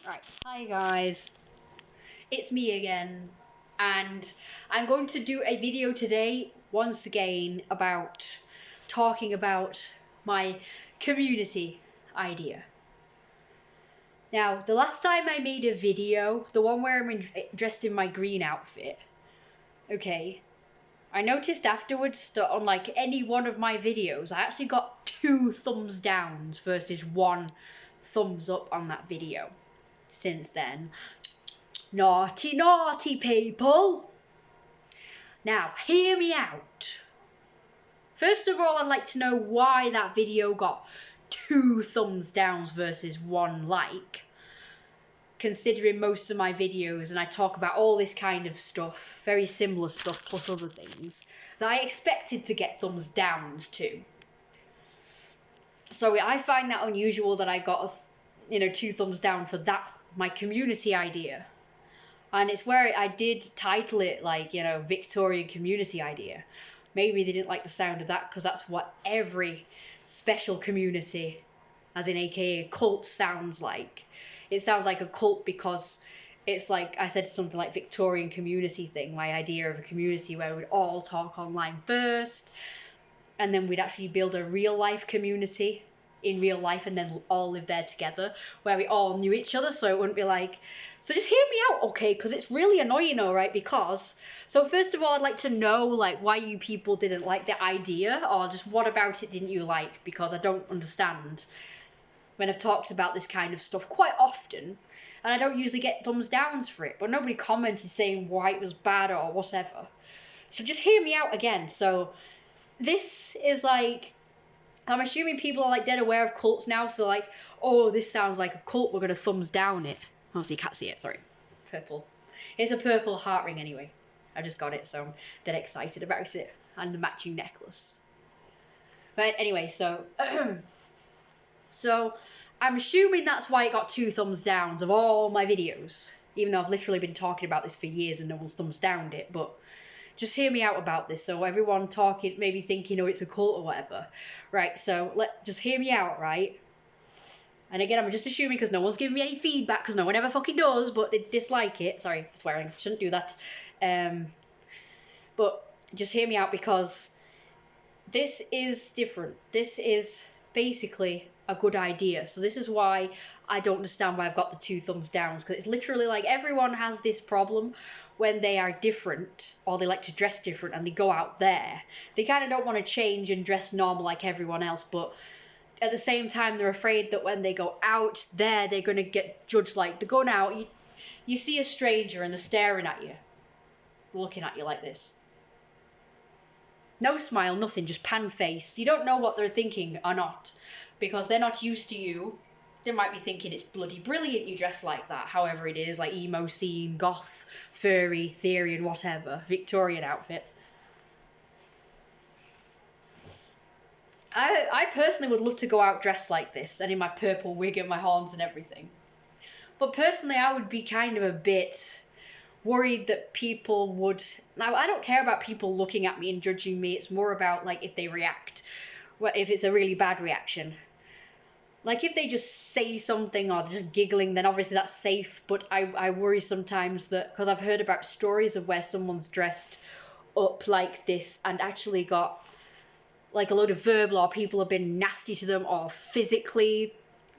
Alright, hi guys, it's me again, and I'm going to do a video today, once again, about talking about my community idea. Now, the last time I made a video, the one where I'm dressed in my green outfit, okay, I noticed afterwards that on like any one of my videos, I actually got 2 thumbs downs versus 1 thumbs up on that video. Since then, naughty, naughty people. Now, hear me out. First of all, I'd like to know why that video got 2 thumbs downs versus 1 like. Considering most of my videos, and I talk about all this kind of stuff, very similar stuff plus other things, that I expected to get thumbs downs too. So I find that unusual that I got 2 thumbs down for that, my community idea. And it's where I did title it like, Victorian community idea. Maybe they didn't like the sound of that because that's what every special community, as in aka cult, sounds like. It sounds like a cult because it's like, I said something like Victorian community thing, my idea of a community where we'd all talk online first, and then we'd actually build a real life community in real life and then all live there together where we all knew each other, so it wouldn't be like, so just hear me out, okay, because it's really annoying, alright, because, so first of all, I'd like to know, like, why you people didn't like the idea, or just what about it didn't you like, because I don't understand when I've talked about this kind of stuff quite often, and I don't usually get thumbs downs for it, but nobody commented saying why it was bad or whatever, so just hear me out again. So this is like, I'm assuming people are like dead aware of cults now, so like, oh, this sounds like a cult, we're gonna thumbs down it. Oh, so you can't see it, sorry. Purple. It's a purple heart ring anyway. I just got it, so I'm dead excited about it. And the matching necklace. But anyway, so so I'm assuming that's why it got 2 thumbs downs of all my videos. Even though I've literally been talking about this for years and no one's thumbs downed it, but just hear me out about this, so everyone talking, maybe thinking, oh, it's a cult or whatever. Right, so just hear me out, right? And again, I'm just assuming because no one's giving me any feedback, because no one ever fucking does, but they dislike it. Sorry for swearing, shouldn't do that. But just hear me out, because this is different. This is basically a good idea. So this is why I don't understand why I've got the 2 thumbs downs, because it's literally like everyone has this problem when they are different, or they like to dress different and they go out there. They kind of don't want to change and dress normal like everyone else, but at the same time they're afraid that when they go out there they're going to get judged. Like, they're going out, you see a stranger and they're staring at you, looking at you like this. No smile, nothing, just pan face. You don't know what they're thinking or not, because they're not used to you. They might be thinking it's bloody brilliant you dress like that, however it is, like emo scene, goth, furry, Therian, whatever, Victorian outfit. I personally would love to go out dressed like this, and in my purple wig and my horns and everything. But personally, I would be kind of a bit worried that people would... Now, I don't care about people looking at me and judging me. It's more about, like, if they react. If it's a really bad reaction. Like, if they just say something or they're just giggling, then obviously that's safe. But I worry sometimes that... Because I've heard about stories of where someone's dressed up like this and actually got, like, a load of verbal, or people have been nasty to them or physically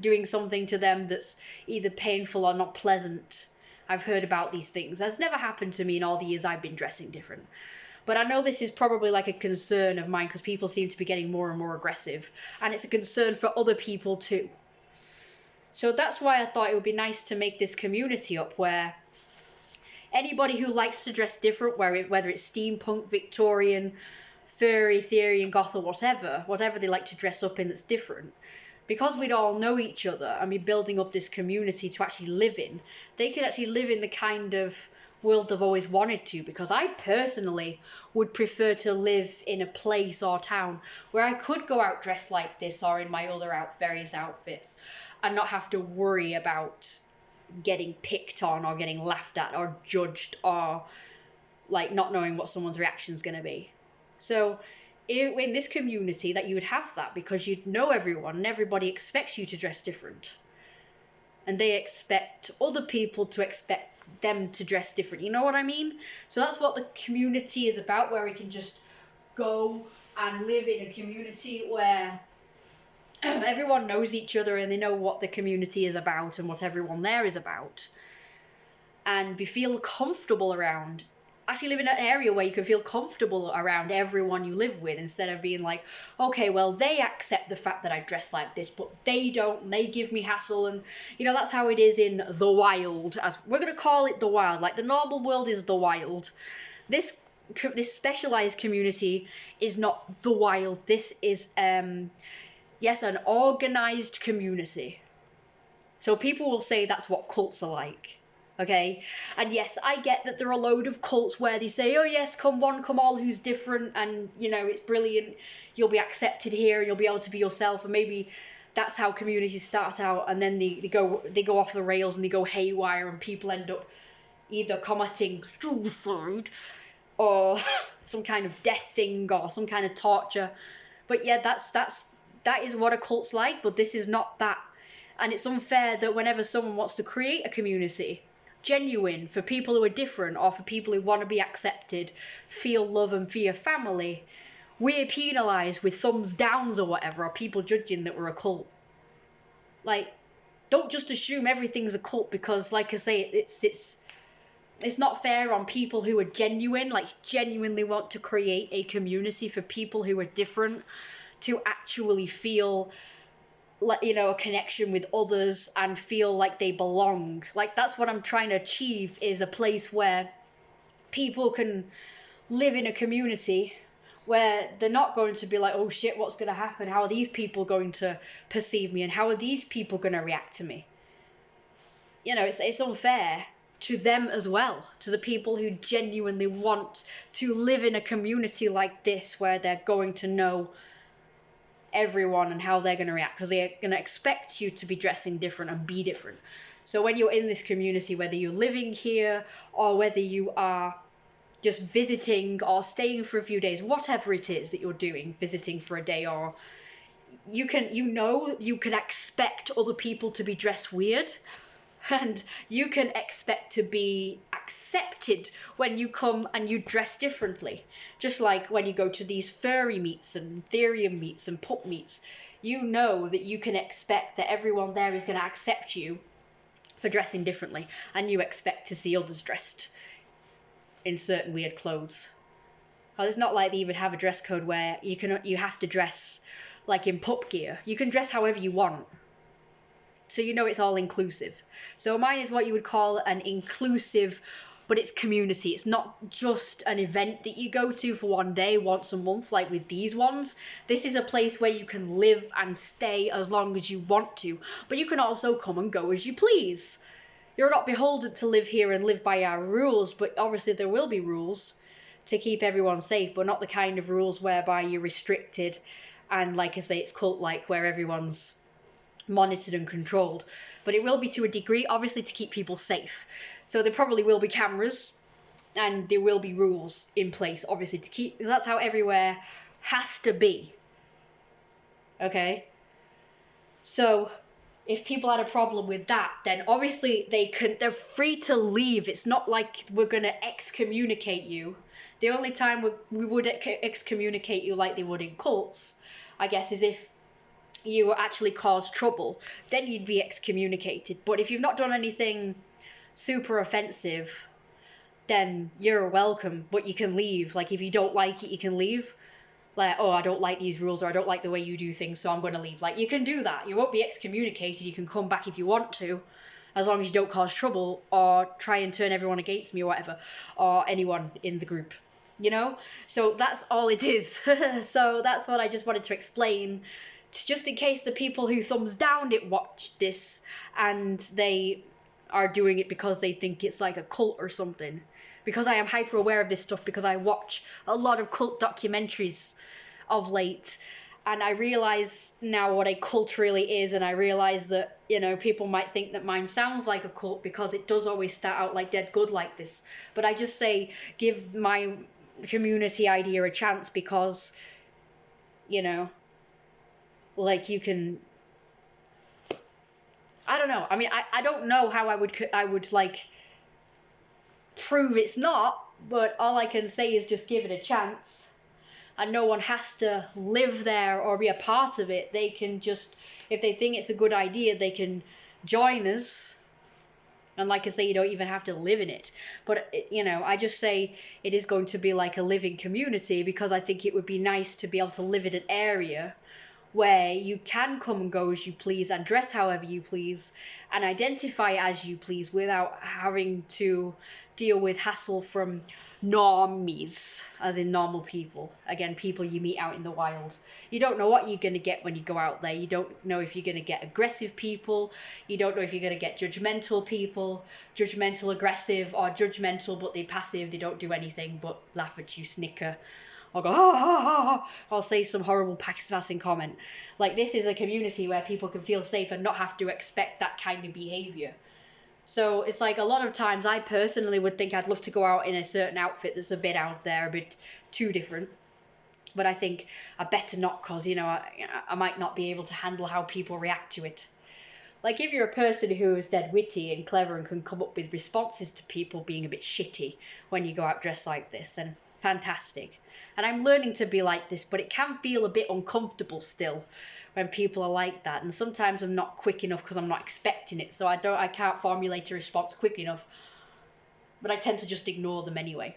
doing something to them that's either painful or not pleasant. I've heard about these things. That's never happened to me in all the years I've been dressing different. But I know this is probably like a concern of mine, because people seem to be getting more and more aggressive. And it's a concern for other people too. So that's why I thought it would be nice to make this community up where anybody who likes to dress different, whether it's steampunk, Victorian, furry, Therian, goth, or whatever they like to dress up in that's different, because we'd all know each other and be building up this community to actually live in, they could actually live in the kind of world they've always wanted to. Because I personally would prefer to live in a place or town where I could go out dressed like this or in my other various outfits and not have to worry about getting picked on or getting laughed at or judged, or like not knowing what someone's reaction is going to be. So in this community, that you would have that, because you'd know everyone and everybody expects you to dress different. and they expect other people to expect them to dress different. You know what I mean? So that's what the community is about, where we can just go and live in a community where everyone knows each other and they know what the community is about and what everyone there is about, and we feel comfortable around. Actually live in an area where you can feel comfortable around everyone you live with, instead of being like, okay, well, they accept the fact that I dress like this, but they don't, and they give me hassle. And that's how it is in the wild, as we're going to call it, the wild. Like, the normal world is the wild. This specialized community is not the wild. This is yes, an organized community. So people will say that's what cults are like. Okay, and yes, I get that there are a load of cults where they say, oh yes, come one, come all, who's different, and it's brilliant, you'll be accepted here, you'll be able to be yourself. And maybe that's how communities start out, and then they go off the rails and they go haywire, and people end up either committing suicide or some kind of death thing or some kind of torture. But yeah, that is what a cult's like, but this is not that. And it's unfair that whenever someone wants to create a community, genuine, for people who are different, or for people who want to be accepted, feel love and be a family, we're penalised with thumbs downs or whatever, or people judging that we're a cult. Like, don't just assume everything's a cult, because, like I say, it's not fair on people who are genuine, like genuinely want to create a community for people who are different, to actually feel like, a connection with others and feel like they belong. Like, that's what I'm trying to achieve, is a place where people can live in a community where they're not going to be like, oh shit, what's going to happen? How are these people going to perceive me? And how are these people going to react to me? It's unfair to them as well, to the people who genuinely want to live in a community like this, where they're going to know everyone and how they're going to react, because they're going to expect you to be dressing different and be different. So when you're in this community, whether you're living here or whether you are just visiting or staying for a few days, whatever it is that you're doing, visiting for a day, or you can expect other people to be dressed weird, and you can expect to be accepted when you come and you dress differently. Just like when you go to these furry meets and therium meets and pup meets, that you can expect that everyone there is going to accept you for dressing differently, and you expect to see others dressed in certain weird clothes. Well, it's not like they even have a dress code where you have to dress like in pup gear. You can dress however you want. So it's all inclusive. So mine is what you would call an inclusive, but it's community. It's not just an event that you go to for one day, once a month, like with these ones. This is a place where you can live and stay as long as you want to, but you can also come and go as you please. You're not beholden to live here and live by our rules, but obviously there will be rules to keep everyone safe, but not the kind of rules whereby you're restricted and, like I say, it's cult-like, where everyone's monitored and controlled. But it will be to a degree, obviously, to keep people safe. So there probably will be cameras and there will be rules in place, obviously, to keep, because that's how everywhere has to be. Okay? So if people had a problem with that, then obviously they're free to leave. It's not like we're going to excommunicate you. The only time we would excommunicate you like they would in cults, I guess, is if you actually cause trouble. Then you'd be excommunicated. But if you've not done anything super offensive, then you're welcome, but you can leave. Like, if you don't like it, you can leave. Like, oh, I don't like these rules, or I don't like the way you do things, so I'm going to leave. Like, you can do that. You won't be excommunicated. You can come back if you want to, as long as you don't cause trouble or try and turn everyone against me or whatever, or anyone in the group. So that's all it is. So that's what I just wanted to explain, just in case the people who thumbs down it watch this and they are doing it because they think it's like a cult or something. Because I am hyper aware of this stuff, because I watch a lot of cult documentaries of late, and I realise now what a cult really is, and I realise that, people might think that mine sounds like a cult because it does always start out like dead good like this. But I just say, give my community idea a chance, because, like, you can I don't know. I mean, I don't know how I would like prove it's not, but all I can say is just give it a chance. And no one has to live there or be a part of it. They can just, if they think it's a good idea, they can join us. And like I say, you don't even have to live in it. But, you know, I just say it is going to be like a living community, because I think it would be nice to be able to live in an area where you can come and go as you please and dress however you please and identify as you please without having to deal with hassle from normies, as in normal people. Again, people you meet out in the wild. You don't know what you're going to get when you go out there. You don't know if you're going to get aggressive people. You don't know if you're going to get judgmental people, judgmental aggressive, or judgmental but they're passive, they don't do anything but laugh at you, snicker, or go, ha ha ha ha, or say some horrible passing comment. Like, this is a community where people can feel safe and not have to expect that kind of behaviour. So it's like, a lot of times I personally would think I'd love to go out in a certain outfit that's a bit out there, a bit too different. But I think I better not, because, you know, I might not be able to handle how people react to it. Like, if you're a person who is dead witty and clever and can come up with responses to people being a bit shitty when you go out dressed like this, then fantastic. And I'm learning to be like this, but it can feel a bit uncomfortable still when people are like that. And sometimes I'm not quick enough because I'm not expecting it, so I can't formulate a response quick enough. But I tend to just ignore them anyway.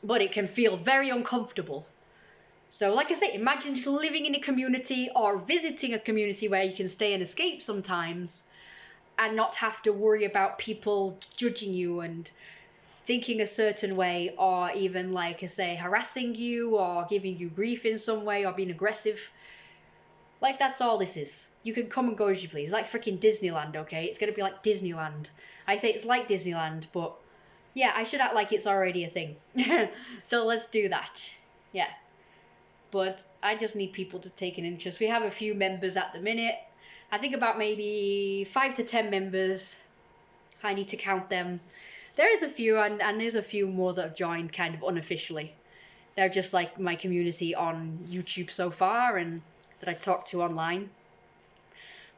But it can feel very uncomfortable. So like I say, imagine just living in a community or visiting a community where you can stay and escape sometimes and not have to worry about people judging you and thinking a certain way, or even, like I say, harassing you or giving you grief in some way or being aggressive. Like, that's all this is. You can come and go as you please. It's like freaking Disneyland, okay? It's going to be like Disneyland. I say it's like Disneyland, but yeah, I should act like it's already a thing. So let's do that. Yeah. But I just need people to take an interest. We have a few members at the minute. I think about maybe 5 to 10 members. I need to count them. There is a few, and there's a few more that have joined kind of unofficially. They're just like my community on YouTube so far, and that I talk to online.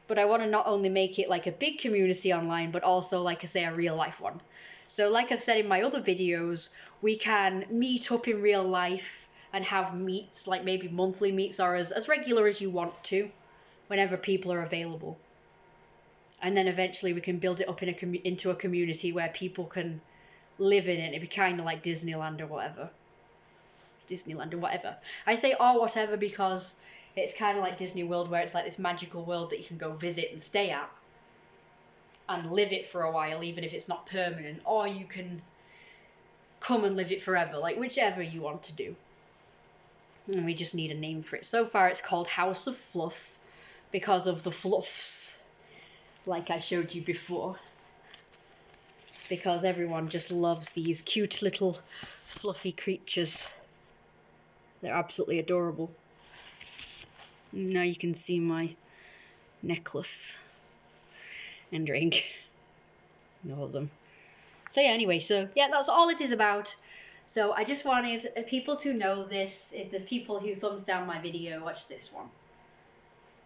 But I want to not only make it like a big community online, but also, like I say, a real life one. So like I've said in my other videos, we can meet up in real life and have meets, like maybe monthly meets, or as regular as you want to, whenever people are available. And then eventually we can build it up into a community where people can live in it. It'd be kind of like Disneyland or whatever. I say or whatever because it's kind of like Disney World, where it's like this magical world that you can go visit and stay at and live it for a while, even if it's not permanent. Or you can come and live it forever, like whichever you want to do. And we just need a name for it. So far it's called House of Fluff because of the fluffs, like I showed you before. Because everyone just loves these cute little fluffy creatures. They're absolutely adorable. Now you can see my necklace and ring. All of them. So yeah, anyway, so yeah, that's all it is about. So I just wanted people to know this. If there's people who thumbs down my video, watch this one.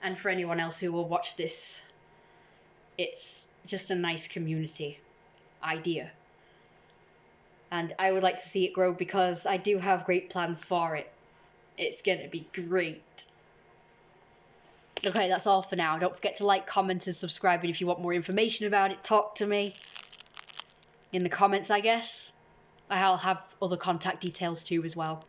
And for anyone else who will watch this, it's just a nice community idea. And I would like to see it grow because I do have great plans for it. It's going to be great. Okay, that's all for now. Don't forget to like, comment, and subscribe. And if you want more information about it, talk to me in the comments, I guess. I'll have other contact details too as well.